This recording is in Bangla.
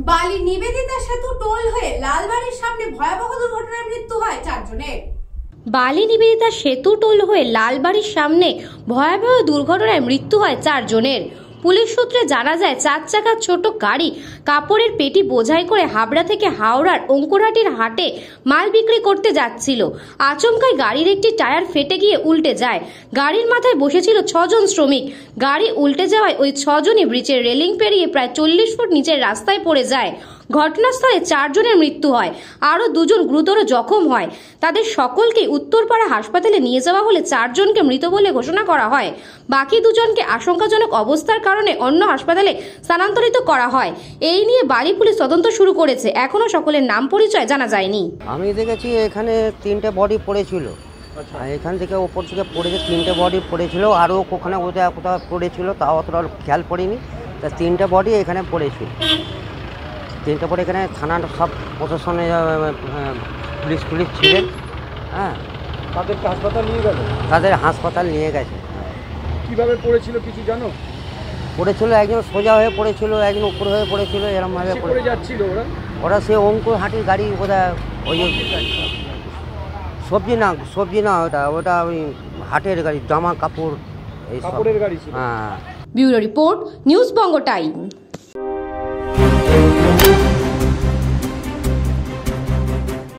বালি নিবেদিতা সেতু টোল হয়ে লালবাড়ির সামনে ভয়াবহ দুর্ঘটনায় মৃত্যু হয় 4 জনের। বালি নিবেদিতা সেতু টোল হয়ে লালবাড়ির সামনে ভয়াবহ দুর্ঘটনায় মৃত্যু হয় 4 জনের। পুলিশ সূত্রে জানা যায় 4 চাকার ছোট গাড়ি কাপড়ের পেটি বোঝাই করে হাবড়া থেকে হাওড়ার অঙ্কুরহাটির হাটে মাল বিক্রি করতে যাচ্ছিল। আচমকাই গাড়ির একটি টায়ার ফেটে গিয়ে উল্টে যায়। গাড়ির মাথায় বসেছিল 6 জন শ্রমিক। গাড়ি উল্টে যাওয়ায় ওই 6 জনই ব্রিজের রেলিং পেরিয়ে প্রায় 40 ফুট নিচের রাস্তায় পড়ে যায়। ঘটনাস্থলে 4 জনের মৃত্যু হয়, আরও 2 জন গুরুতর জখম হয়। তাদের সকলকে উত্তরপাড়া হাসপাতালে নিয়ে যাওয়া হলে 4 জনকে মৃত বলে ঘোষণা করা হয়। বাকি 2 জনকে আশঙ্কাজনক অবস্থার কারণে অন্য হাসপাতালে স্থানান্তরিত করা হয়। এই নিয়ে বালি পুলিশ তদন্ত শুরু করেছে। এখনো সকলের নাম পরিচয় জানা যায়নি। আমি দেখেছি এখানে 3টে বডি পড়েছিল, এখান থেকে ওপর থেকে পড়েছে 3টে বডি পড়েছিল, আরও ওখানে কোথাও পড়েছিল, তাও অতটা খেয়াল পড়েনি। তা 3টে বডি এখানে পড়েছিল। 3টে বডি এখানে থানার সব প্রশাসনে পুলিশ ছিলেন। হ্যাঁ, তাদেরকে হাসপাতাল নিয়ে গেল? তাদের হাসপাতাল নিয়ে গেছে। কিভাবে পড়েছিল কিছু জানো? পড়েছিল, একজন সোজা হয়ে পড়েছিল, একজন উপর হয়ে পড়েছিল, এরকমভাবে পড়ে যাচ্ছিল ওরা। সে অঙ্কুরহাটির গাড়ি, বোধহয় ওই সবজি না, ওটা ওই হাটের গাড়ি, জামা কাপড়, এই কাপড়ের গাড়ি ছিল। হ্যাঁ। ব্যুরো রিপোর্ট, নিউজ বঙ্গ টাইম।